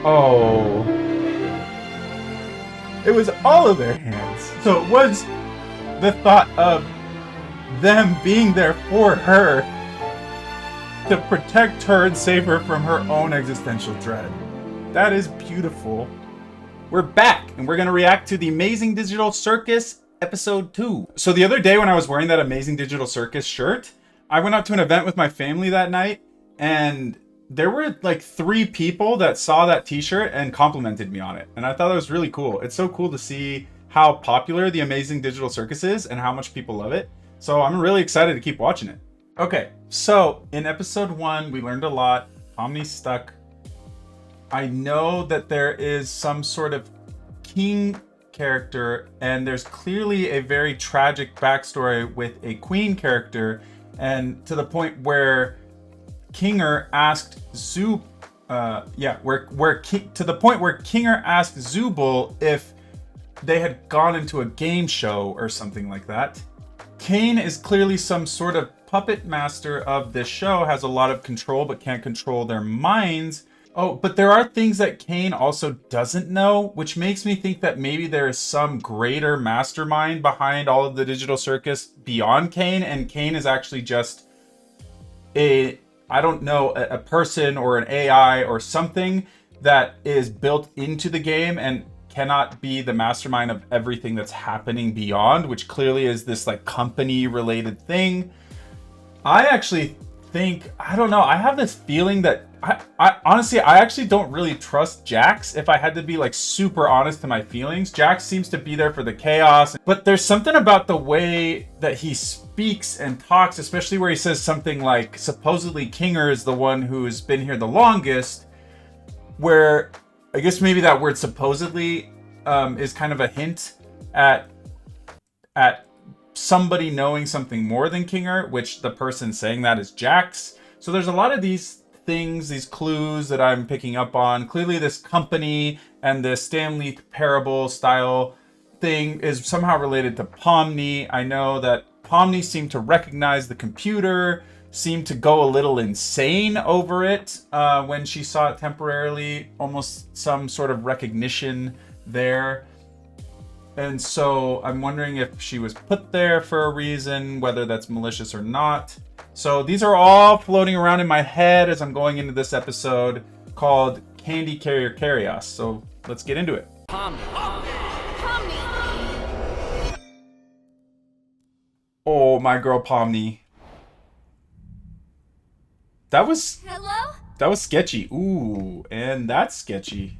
Oh. It was all of their hands. So it was the thought of them being there for her to protect her and save her from her own existential dread. That is beautiful. We're back, and we're going to react to the Amazing Digital Circus episode 2. So the other day when I was wearing that Amazing Digital Circus shirt, I went out to an event with my family that night, and there were like 3 people that saw that t-shirt and complimented me on it. And I thought that was really cool. It's so cool to see how popular the Amazing Digital Circus is and how much people love it. So I'm really excited to keep watching it. Okay, so in episode 1, we learned a lot. Pomni's stuck. I know that there is some sort of king character, and there's clearly a very tragic backstory with a queen character, and to the point where Kinger asked to the point where Kinger asked Zubul if they had gone into a game show or something like that. Kane is clearly some sort of puppet master of this show, has a lot of control but can't control their minds. Oh, but there are things that Kane also doesn't know, which makes me think that maybe there is some greater mastermind behind all of the digital circus beyond Kane, and Kane is actually just a person or an AI or something that is built into the game and cannot be the mastermind of everything that's happening beyond, which clearly is this like company related thing. I actually think, I don't know, I have this feeling that I honestly, I actually don't really trust Jax, if I had to be like super honest to my feelings. Jax seems to be there for the chaos, but there's something about the way that he speaks and talks, especially where he says something like, supposedly Kinger is the one who's been here the longest, where I guess maybe that word supposedly is kind of a hint at somebody knowing something more than Kinger, which the person saying that is Jax. So there's a lot of these things, these clues that I'm picking up on. Clearly this company and this Stanley Parable style thing is somehow related to Pomni. I know that Pomni seemed to recognize the computer, seemed to go a little insane over it when she saw it temporarily, almost some sort of recognition there. And so I'm wondering if she was put there for a reason, whether that's malicious or not. So these are all floating around in my head as I'm going into this episode called Candy Carrier Chaos. So let's get into it. Pomni. Oh, my girl Pomni. That was sketchy. Ooh, and that's sketchy.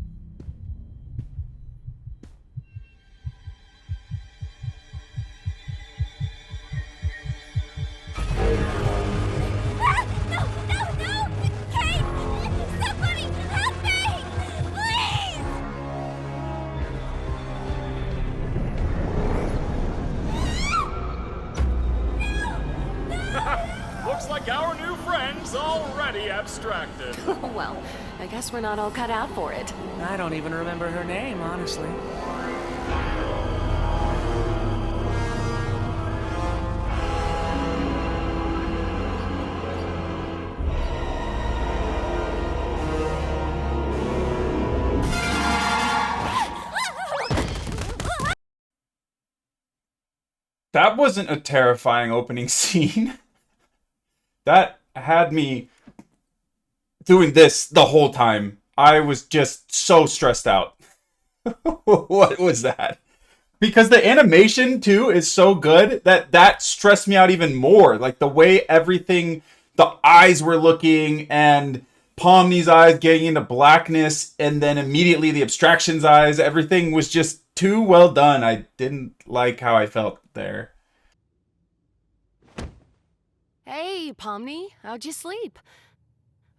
Looks like our new friend's already abstracted. Well, I guess we're not all cut out for it. I don't even remember her name, honestly. That wasn't a terrifying opening scene. That had me doing this the whole time. I was just so stressed out. What was that? Because the animation too is so good that stressed me out even more. Like the way everything, the eyes were looking, and Pomni's eyes getting into blackness, and then immediately the abstraction's eyes, everything was just too well done. I didn't like how I felt there. Hey, Pomni, how'd you sleep?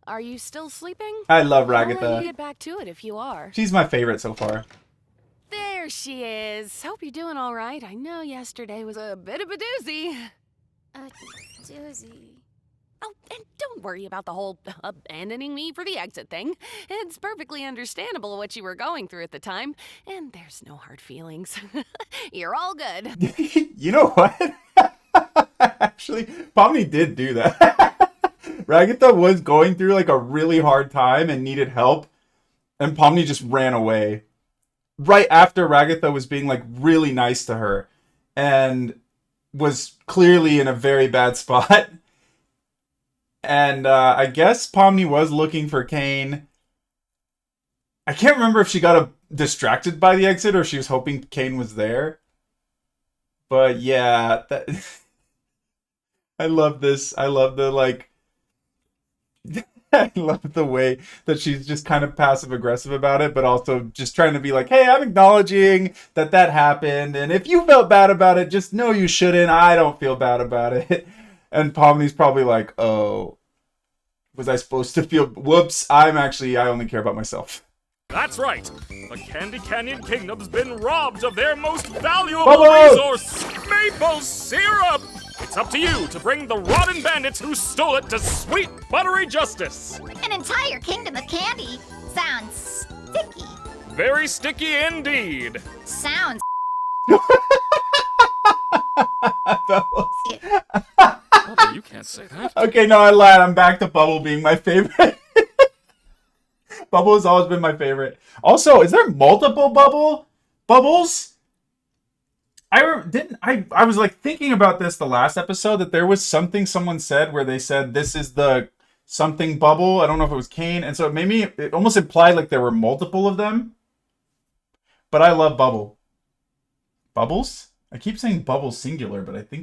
Are you still sleeping? I love I'll let Ragatha. you get back to it if you are. She's my favorite so far. There she is. Hope you're doing all right. I know yesterday was a bit of a doozy. A doozy. Oh, and don't worry about the whole abandoning me for the exit thing. It's perfectly understandable what you were going through at the time, and there's no hard feelings. You're all good. You know what? Actually, Pomni did do that. Ragatha was going through like a really hard time and needed help. And Pomni just ran away. Right after Ragatha was being like really nice to her. And was clearly in a very bad spot. And I guess Pomni was looking for Kane. I can't remember if she got distracted by the exit or if she was hoping Kane was there. But yeah, I love this. I love the like... I love the way that she's just kind of passive aggressive about it, but also just trying to be like, hey, I'm acknowledging that happened. And if you felt bad about it, just know you shouldn't. I don't feel bad about it. And Pomni's probably like, oh, was I supposed to feel... Whoops, I only care about myself. That's right. The Candy Canyon Kingdom's been robbed of their most valuable Bubble! resource, maple syrup. It's up to you to bring the rotten bandits who stole it to sweet, buttery justice. An entire kingdom of candy sounds sticky. Very sticky indeed. Sounds Oh, you can't say that. Okay, no, I lied. I'm back to Bubble being my favorite. Bubble has always been my favorite. Also, is there multiple bubbles? I was like thinking about this the last episode, that there was something someone said where they said this is the something bubble. I don't know if it was Kane, and so it almost implied like there were multiple of them. But I love Bubble. Bubbles? I keep saying bubble singular, but I think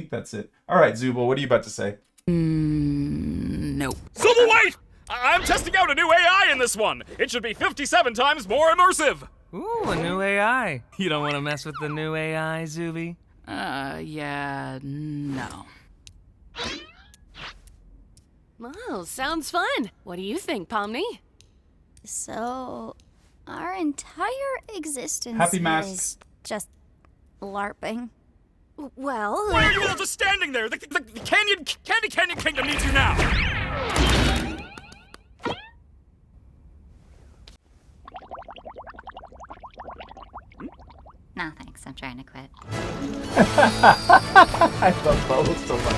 that's it. All right, Zubul, what are you about to say? No. Zubul, wait! I'm testing out a new AI in this one. It should be 57 times more immersive. Ooh, a new AI. You don't want to mess with the new AI, Zuby? Yeah, no. Well, sounds fun. What do you think, Pomni? so. Our entire existence Happy mask. is just LARPing. Well, Why are you all just standing there? The Candy Canyon Kingdom needs you now. No thanks, I'm trying to quit. I love Bubble so much.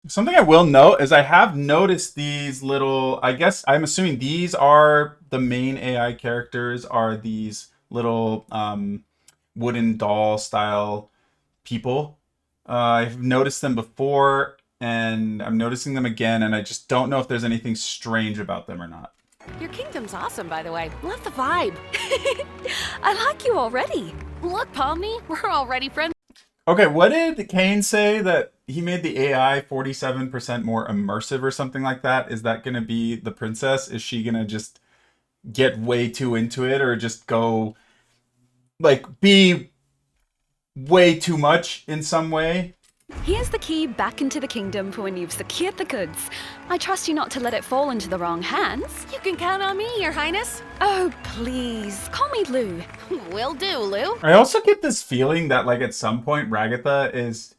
Something I will note is I have noticed these little, I guess, I'm assuming these are the main AI characters, are these little wooden doll style people. I've noticed them before and I'm noticing them again, and I just don't know if there's anything strange about them or not. your kingdom's awesome, by the way. Love the vibe. I like you already. Look, Pomni, we're already friends. Okay, what did Kane say that he made the AI 47% more immersive or something like that? Is that going to be the princess? Is she going to just get way too into it or just go, like, be way too much in some way? Here's the key back into the kingdom for when you've secured the goods. I trust you not to let it fall into the wrong hands. You can count on me, Your Highness. Oh, please, call me Lou. Will do, Lou. I also get this feeling that, like, at some point Ragatha is...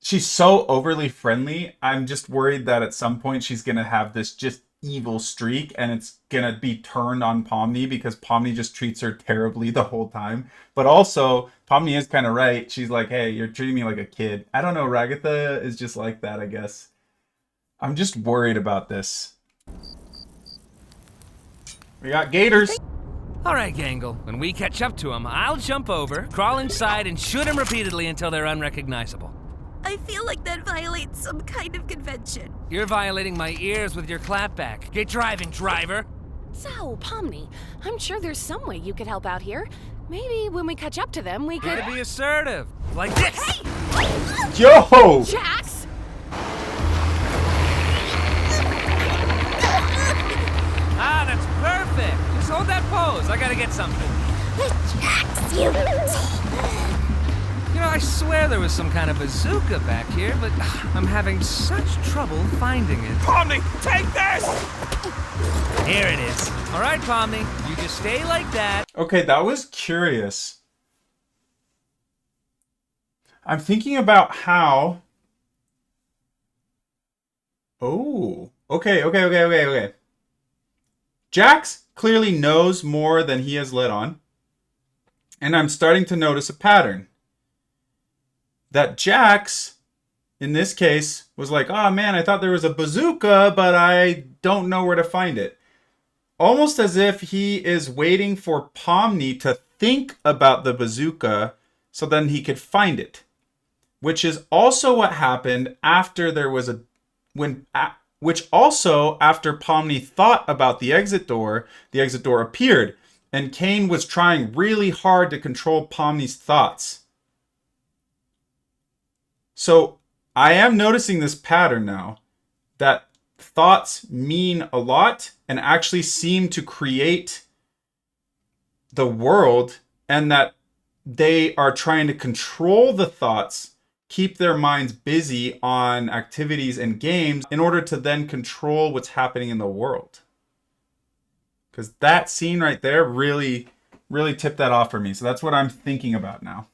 she's so overly friendly. I'm just worried that at some point she's going to have this just evil streak and it's going to be turned on Pomni because Pomni just treats her terribly the whole time. But also, Pomni is kind of right. She's like, hey, you're treating me like a kid. I don't know. Ragatha is just like that, I guess. I'm just worried about this. We got gators. All right, Gangle. When we catch up to them, I'll jump over, crawl inside, and shoot them repeatedly until they're unrecognizable. I feel like that violates some kind of convention. You're violating my ears with your clapback. Get driving, driver. So, Pomni, I'm sure there's some way you could help out here. Maybe when we catch up to them, we could... Gotta be assertive. Like this. Yo! Jax! Ah, that's perfect. Just hold that pose. I gotta get something. Jax, you... You know, I swear there was some kind of bazooka back here, but I'm having such trouble finding it. Pomni, take this! Here it is. All right, Pomni, you just stay like that. Okay, that was curious. I'm thinking about how... oh. Okay. Jax, clearly knows more than he has let on. And I'm starting to notice a pattern. That Jax, in this case, was like, oh man, I thought there was a bazooka, but I don't know where to find it. Almost as if he is waiting for Pomni to think about the bazooka so then he could find it. Which is also what happened after there was which also after Pomni thought about the exit door appeared. And Cain was trying really hard to control Pomni's thoughts. So I am noticing this pattern now, that thoughts mean a lot and actually seem to create the world, and that they are trying to control the thoughts, keep their minds busy on activities and games in order to then control what's happening in the world. Because that scene right there really, really tipped that off for me. So that's what I'm thinking about now.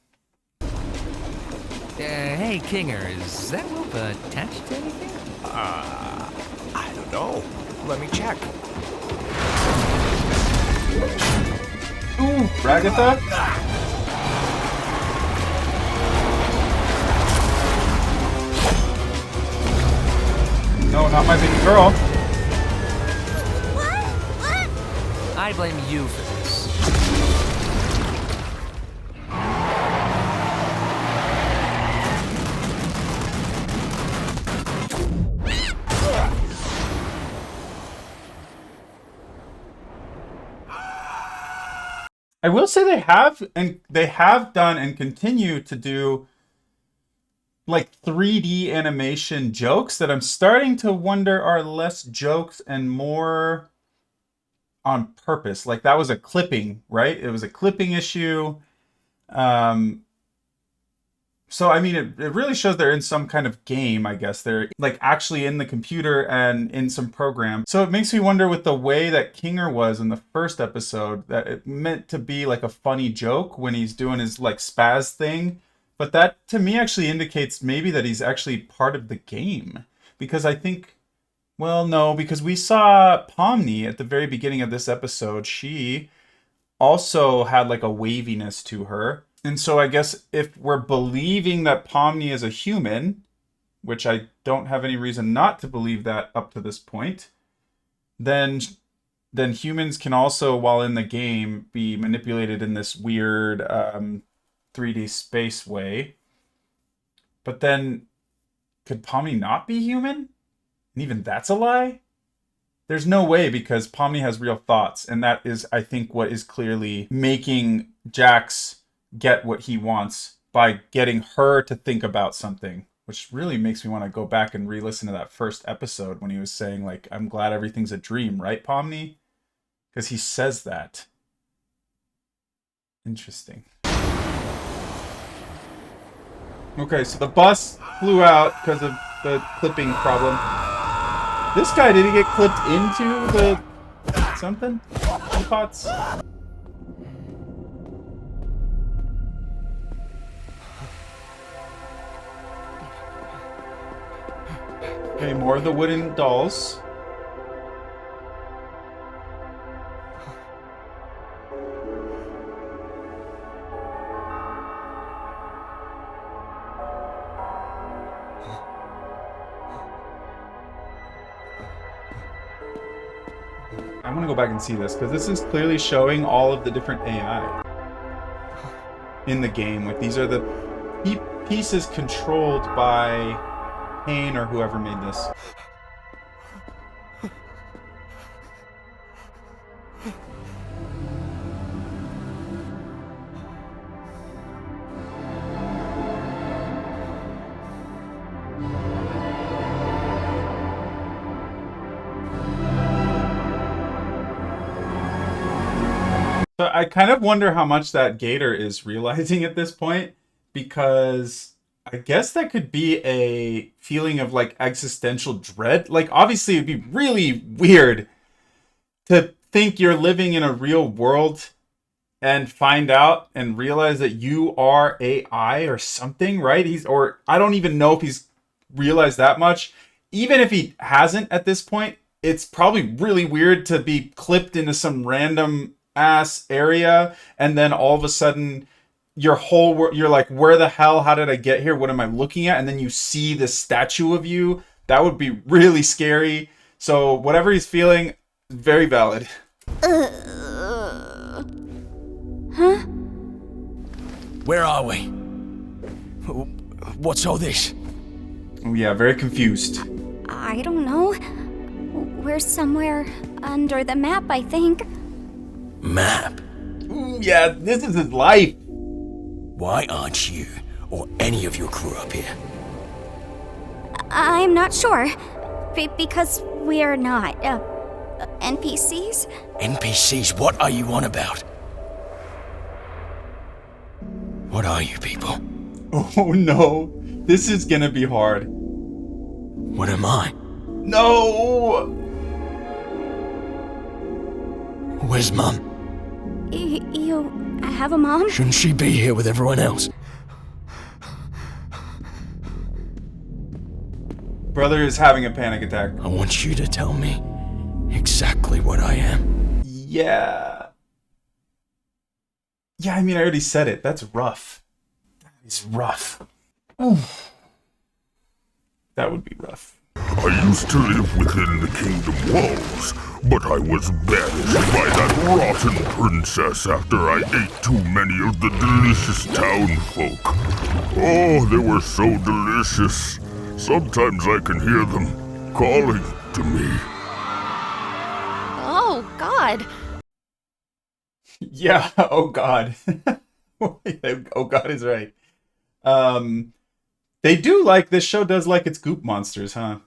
Hey, Kinger, is that rope attached to anything? I don't know. Let me check. Ooh, Ragatha? No, not my baby girl. What? I blame you for this. I will say they have done and continue to do like 3D animation jokes that I'm starting to wonder are less jokes and more on purpose. Like that was a clipping, right? It was a clipping issue. So, I mean, it really shows they're in some kind of game, I guess. They're like actually in the computer and in some program. So it makes me wonder with the way that Kinger was in the first episode, that it meant to be like a funny joke when he's doing his like spaz thing. But that to me actually indicates maybe that he's actually part of the game. Because I think, well, no, because we saw Pomni at the very beginning of this episode. She also had like a waviness to her. And so I guess if we're believing that Pomni is a human, which I don't have any reason not to believe that up to this point, then humans can also, while in the game, be manipulated in this weird 3D space way. But then, could Pomni not be human? And even that's a lie? There's no way, because Pomni has real thoughts, and that is, I think, what is clearly making Jax get what he wants by getting her to think about something, which really makes me want to go back and re-listen to that first episode when he was saying, like, I'm glad everything's a dream, right, Pomni? Because he says that. Interesting. Okay, so the bus flew out because of the clipping problem. This guy, did he get clipped into the something? Teapots? Okay, more of the wooden dolls. I'm gonna go back and see this, because this is clearly showing all of the different AI in the game. Like, these are the pieces controlled by Cain or whoever made this. So I kind of wonder how much that Gator is realizing at this point, because I guess that could be a feeling of like existential dread. Like, obviously it'd be really weird to think you're living in a real world and find out and realize that you are AI or something, right? Or I don't even know if he's realized that much. Even if he hasn't at this point, it's probably really weird to be clipped into some random ass area and then all of a sudden your whole world, you're like, where the hell, how did I get here, what am I looking at? And then you see this statue of you. That would be really scary. So whatever he's feeling, very valid. Huh? Where are we? What's all this? Oh yeah, very confused. I don't know. We're somewhere under the map, I think. Map? Ooh, yeah, this is his life. Why aren't you or any of your crew up here? I'm not sure. Because we're not, NPCs? NPCs? What are you on about? What are you people? Oh no, this is gonna be hard. What am I? No! Where's Mum? You have a mom? Shouldn't she be here with everyone else? Brother is having a panic attack. I want you to tell me exactly what I am. Yeah. Yeah, I mean, I already said it. That's rough. That is rough. Oof. That would be rough. I used to live within the kingdom walls, but I was banished by that rotten princess after I ate too many of the delicious townfolk. Oh, they were so delicious. Sometimes I can hear them calling to me. Oh, God. Yeah, oh god. Oh god is right. They do like, this show does like its goop monsters, huh?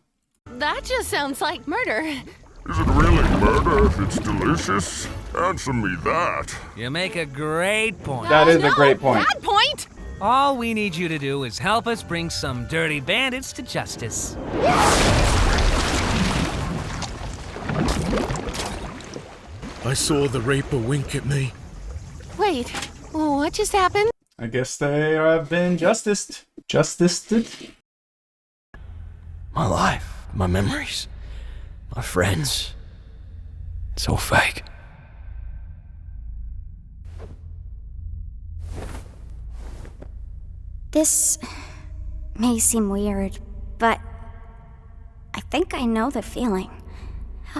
That just sounds like murder. Is it really murder if it's delicious? Answer me that. You make a great point. That is No, a great point. Bad point. All we need you to do is help us bring some dirty bandits to justice. I saw the Raper wink at me. Wait, what just happened? I guess they have been justiced. Justiced? My life, my memories, my friends. It's all fake. This may seem weird, but I think I know the feeling.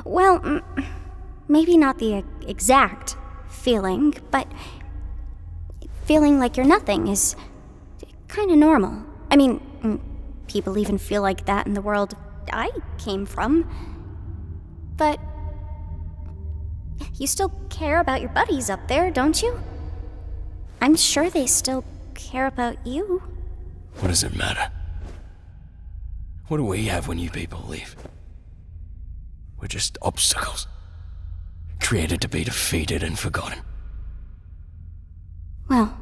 Well, maybe not the exact feeling, but feeling like you're nothing is kind of normal. I mean, people even feel like that in the world I came from. But you still care about your buddies up there, don't you? I'm sure they still care about you. What does it matter? What do we have when you people leave? We're just obstacles, created to be defeated and forgotten. Well,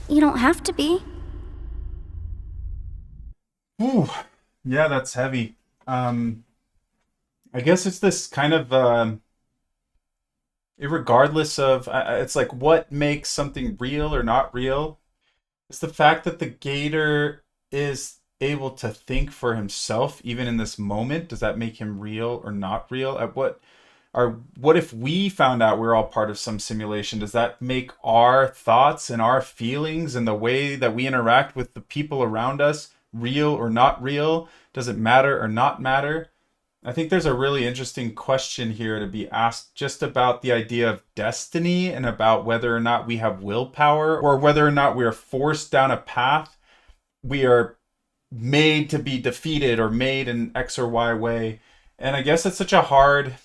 you don't have to be. Ooh, yeah, that's heavy. I guess it's this kind of, irregardless of, it's like what makes something real or not real. It's the fact that the gator is able to think for himself, even in this moment. Does that make him real or not real? What if we found out we're all part of some simulation? Does that make our thoughts and our feelings and the way that we interact with the people around us real or not real? Does it matter or not matter? I think there's a really interesting question here to be asked just about the idea of destiny and about whether or not we have willpower or whether or not we are forced down a path. We are made to be defeated or made in X or Y way. And I guess it's such a hard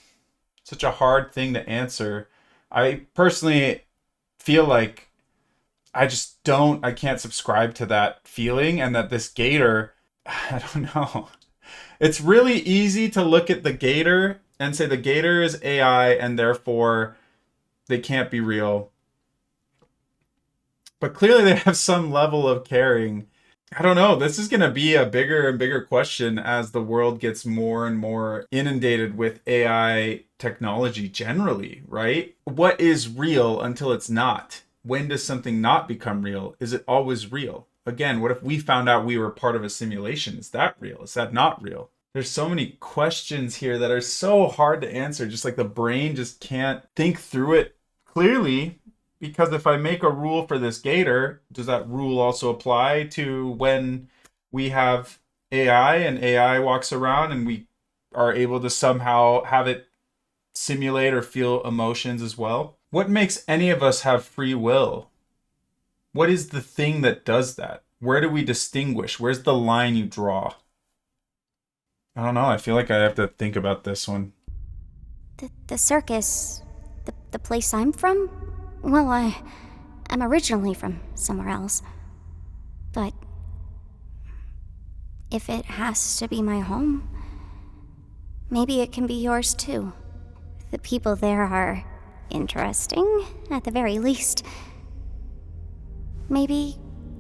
thing to answer. I personally feel like I can't subscribe to that feeling, and that this gator, I don't know. It's really easy to look at the gator and say the gator is AI and therefore they can't be real. But clearly they have some level of caring. I don't know. This is going to be a bigger and bigger question as the world gets more and more inundated with AI technology generally, right? What is real until it's not? When does something not become real? Is it always real? Again, what if we found out we were part of a simulation? Is that real? Is that not real? There's so many questions here that are so hard to answer. Just like the brain just can't think through it clearly. Because if I make a rule for this gator, does that rule also apply to when we have AI and AI walks around and we are able to somehow have it simulate or feel emotions as well? What makes any of us have free will? What is the thing that does that? Where do we distinguish? Where's the line you draw? I don't know. I feel like I have to think about this one. The circus, the place I'm from? Well, I'm originally from somewhere else. But if it has to be my home, maybe it can be yours too. The people there are interesting, at the very least. Maybe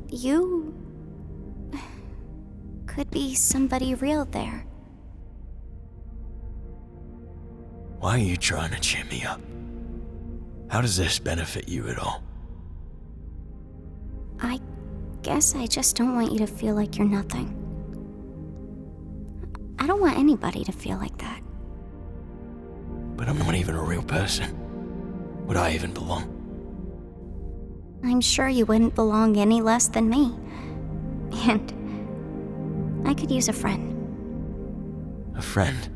you could be somebody real there. Why are you trying to cheer me up? How does this benefit you at all? I guess I just don't want you to feel like you're nothing. I don't want anybody to feel like that. But I'm not even a real person. Would I even belong? I'm sure you wouldn't belong any less than me. And I could use a friend. A friend?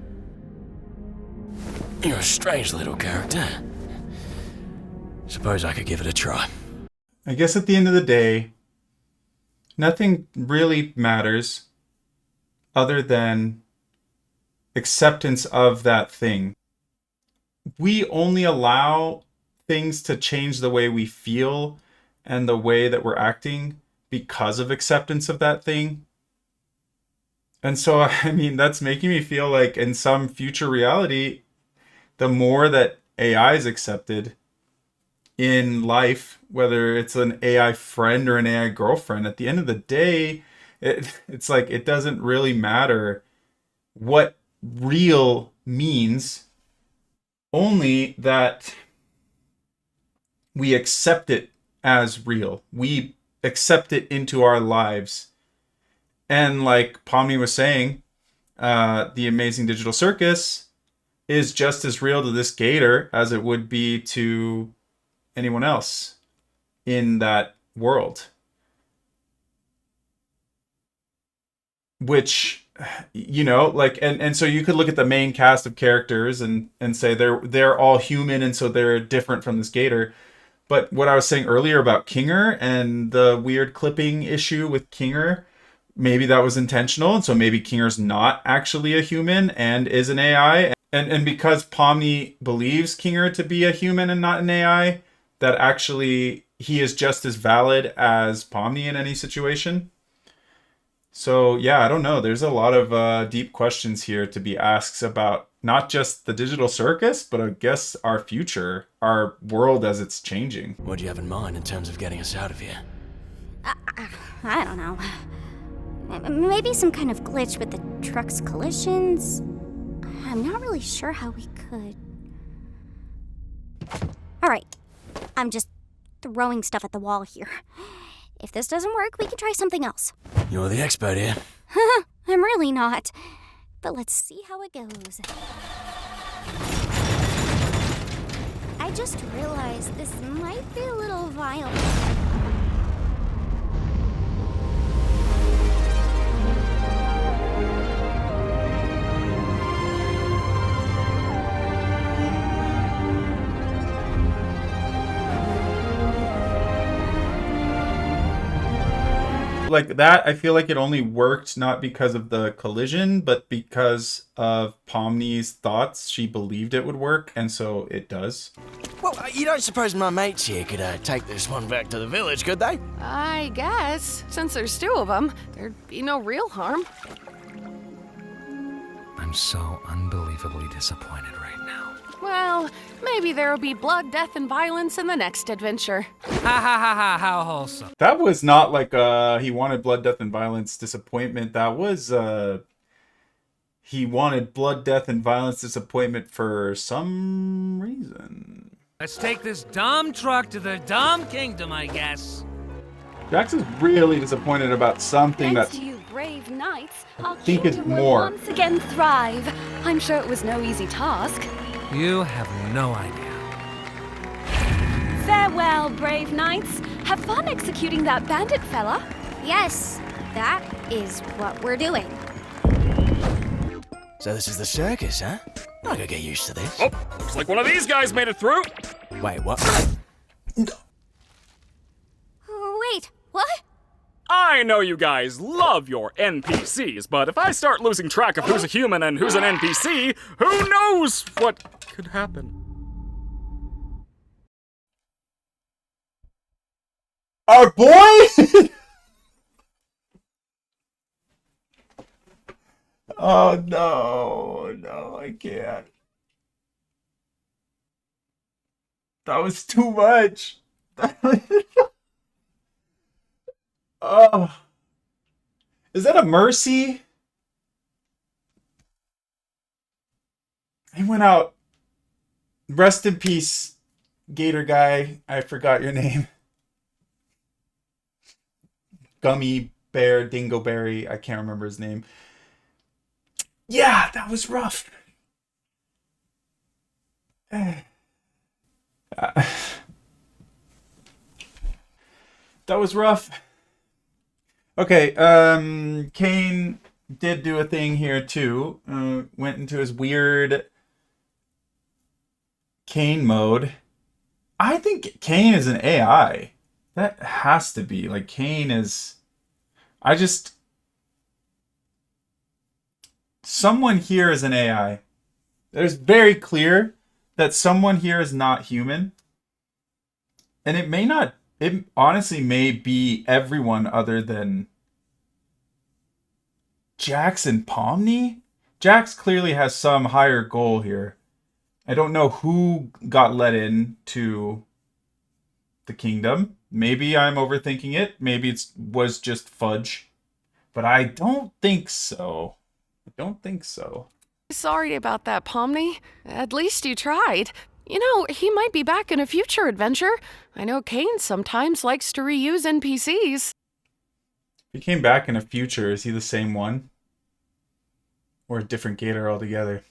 You're a strange little character. Suppose I could give it a try. I guess at the end of the day, nothing really matters other than acceptance of that thing. We only allow things to change the way we feel and the way that we're acting because of acceptance of that thing. And so, I mean, that's making me feel like in some future reality, the more that AI is accepted in life, whether it's an AI friend or an AI girlfriend, at the end of the day, it's like it doesn't really matter what real means, only that we accept it as real. We accept it into our lives. And like Pomni was saying, the Amazing Digital Circus is just as real to this gator as it would be to anyone else in that world. Which, you know, like, and so you could look at the main cast of characters and say they're all human, and so they're different from this gator. But what I was saying earlier about Kinger and the weird clipping issue with Kinger, maybe that was intentional, and so maybe Kinger's not actually a human and is an AI. And because Pomni believes Kinger to be a human and not an AI, that actually he is just as valid as Pomni in any situation. So yeah, I don't know. There's a lot of deep questions here to be asked about not just the digital circus, but I guess our future, our world as it's changing. What do you have in mind in terms of getting us out of here? I don't know. Maybe some kind of glitch with the truck's collisions. I'm not really sure how we could. Alright, I'm just throwing stuff at the wall here. If this doesn't work, we can try something else. You're the expert here. I'm really not. But let's see how it goes. I just realized this might be a little violent. Like that, I feel like it only worked not because of the collision, but because of Pomni's thoughts. She believed it would work, and so it does. Well, you don't suppose my mates here could take this one back to the village, could they? I guess. Since there's two of them, there'd be no real harm. I'm so unbelievably disappointed right now. Well, maybe there'll be blood, death, and violence in the next adventure. Ha ha ha ha, how wholesome. That was not like he wanted blood, death, and violence disappointment. That was he wanted blood, death, and violence disappointment for some reason. Let's take this dumb truck to the dumb kingdom, I guess. Jax is really disappointed about something Thanks that to you brave knights, our think it's kingdom will more. once again thrive. I'm sure it was no easy task. You have no idea. Farewell, brave knights. Have fun executing that bandit fella. Yes, that is what we're doing. So this is the circus, huh? I could get used to this. Oh, looks like one of these guys made it through. Wait, what? Wait, what? I know you guys love your NPCs, but if I start losing track of who's a human and who's an NPC, who knows what could happen? Our boy? Oh no, I can't. That was too much. Oh. Is that a mercy? He went out. Rest in peace, Gator guy. I forgot your name. Gummy Bear Dingleberry. I can't remember his name. Yeah, that was rough. That was rough. Okay, Kane did do a thing here too. Went into his weird Kane mode. I think Kane is an AI. That has to be. Like, Kane is... Someone here is an AI. It's very clear that someone here is not human. And it may not... It honestly may be everyone other than Jax and Pomni. Jax clearly has some higher goal here. I don't know who got let in to the kingdom. Maybe I'm overthinking it. Maybe it was just Fudge. But I don't think so. I don't think so. Sorry about that, Pomni. At least you tried. You know, he might be back in a future adventure. I know Kane sometimes likes to reuse NPCs. If he came back in a future, is he the same one? Or a different Gator altogether?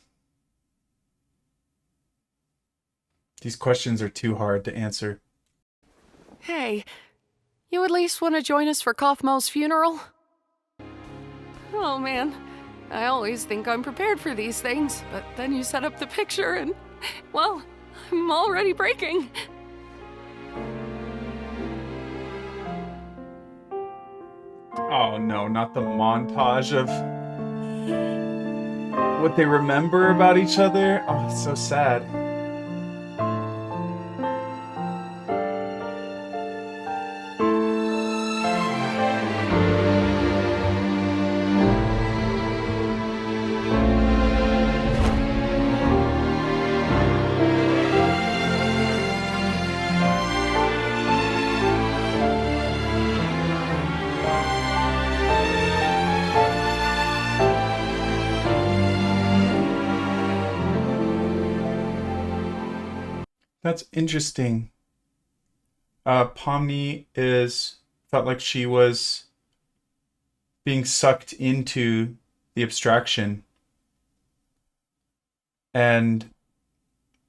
These questions are too hard to answer. Hey, you at least want to join us for Kaufmo's funeral? Oh man, I always think I'm prepared for these things, but then you set up the picture and, well, I'm already breaking. Oh no, not the montage of what they remember about each other. Oh, it's so sad. That's interesting. Pomni felt like she was being sucked into the abstraction. And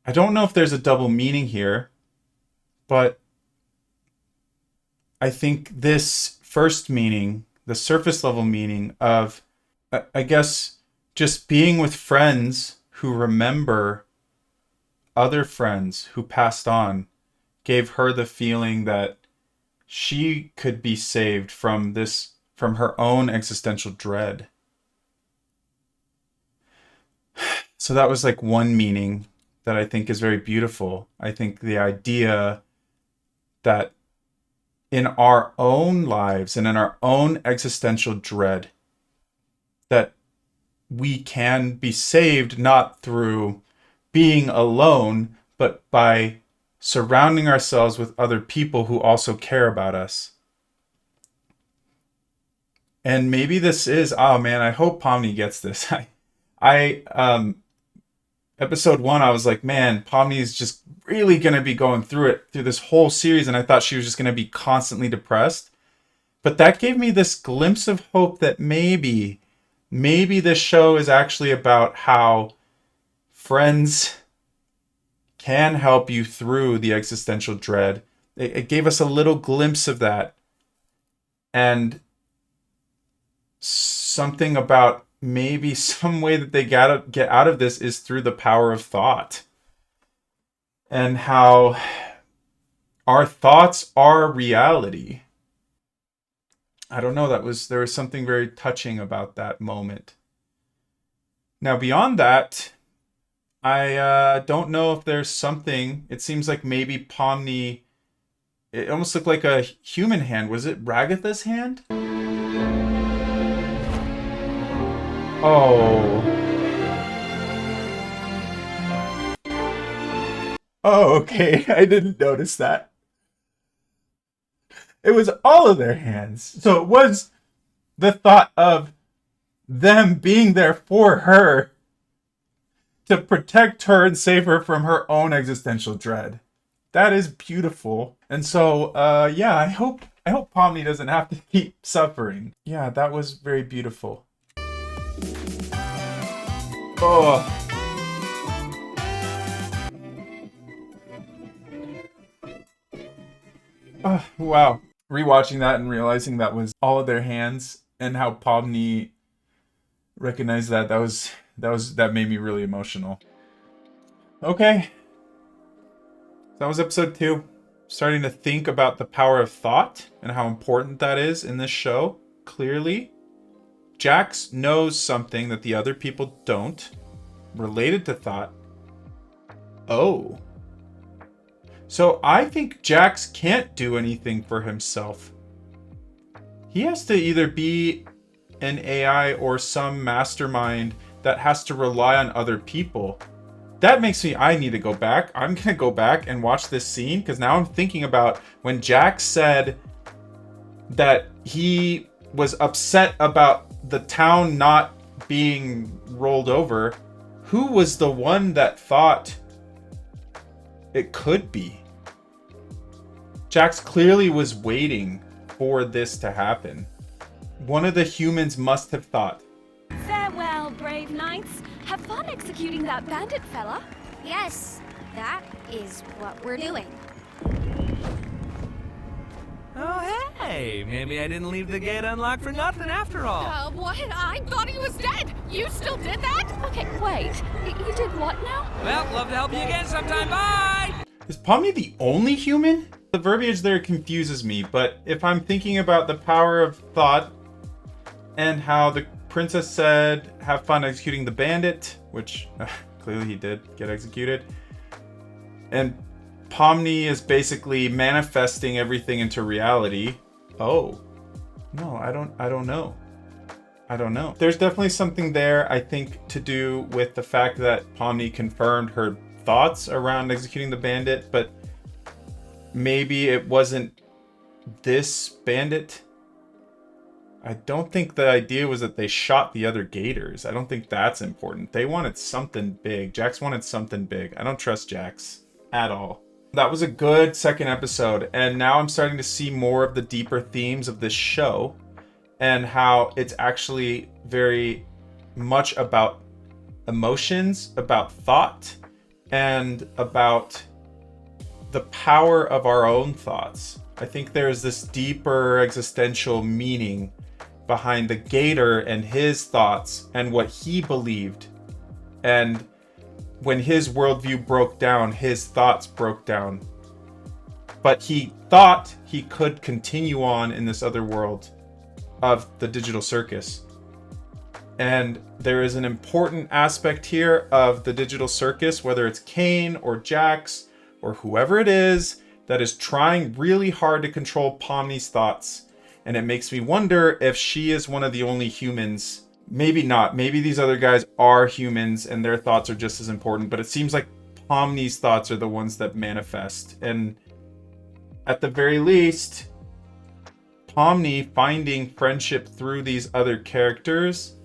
I don't know if there's a double meaning here, but I think this first meaning, the surface level meaning of, I guess, just being with friends who remember other friends who passed on, gave her the feeling that she could be saved from her own existential dread. So that was like one meaning that I think is very beautiful. I think the idea that in our own lives and in our own existential dread, that we can be saved not through being alone, but by surrounding ourselves with other people who also care about us. And maybe this is, oh man, I hope Pomni gets this. Episode 1, I was like, man, Pomni is just really going to be going through this whole series, and I thought she was just going to be constantly depressed. But that gave me this glimpse of hope that maybe this show is actually about how friends can help you through the existential dread. It gave us a little glimpse of that. And something about maybe some way that they get out of this is through the power of thought. And how our thoughts are reality. I don't know, there was something very touching about that moment. Now, beyond that, I don't know if there's something. It seems like maybe Pomni, it almost looked like a human hand. Was it Ragatha's hand? Oh. Oh, okay. I didn't notice that. It was all of their hands. So it was the thought of them being there for her to protect her and save her from her own existential dread. That is beautiful. And so, yeah, I hope Pomni doesn't have to keep suffering. Yeah, that was very beautiful. Oh. Oh, wow. Rewatching that and realizing that was all of their hands and how Pomni recognized that made me really emotional. Okay. That was episode 2. Starting to think about the power of thought and how important that is in this show. Clearly, Jax knows something that the other people don't, related to thought. Oh. So I think Jax can't do anything for himself. He has to either be an AI or some mastermind that has to rely on other people. That makes me, I need to go back. I'm going to go back and watch this scene because now I'm thinking about when Jax said that he was upset about the town not being rolled over. Who was the one that thought it could be? Jax clearly was waiting for this to happen. One of the humans must have thought. Farewell, brave knights. Have fun executing that bandit fella. Yes, that is what we're doing. Oh, hey! Maybe I didn't leave the gate unlocked for nothing after all. What? I thought he was dead. You still did that? Okay, wait. You did what now? Well, love to help you again sometime. Bye! Is Pomni the only human? The verbiage there confuses me, but if I'm thinking about the power of thought and how the princess said, have fun executing the bandit, which clearly he did get executed, and Pomni is basically manifesting everything into reality. Oh, no, I don't know. I don't know. There's definitely something there, I think, to do with the fact that Pomni confirmed her thoughts around executing the bandit, but maybe it wasn't this bandit. I don't think the idea was that they shot the other gators. I don't think that's important. They wanted something big. Jax wanted something big. I don't trust Jax at all. That was a good second episode, and now I'm starting to see more of the deeper themes of this show and how it's actually very much about emotions, about thought, and about the power of our own thoughts. I think there's this deeper existential meaning behind the gator and his thoughts and what he believed. And when his worldview broke down, his thoughts broke down. But he thought he could continue on in this other world of the digital circus. And there is an important aspect here of the digital circus, whether it's Kane or Jax or whoever it is that is trying really hard to control Pomni's thoughts. And it makes me wonder if she is one of the only humans. Maybe not. Maybe these other guys are humans and their thoughts are just as important. But it seems like Pomni's thoughts are the ones that manifest. And at the very least, Pomni finding friendship through these other characters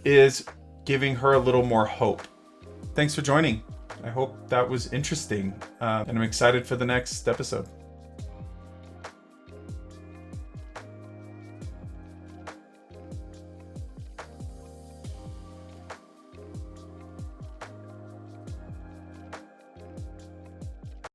is giving her a little more hope. Thanks for joining. I hope that was interesting. And I'm excited for the next episode.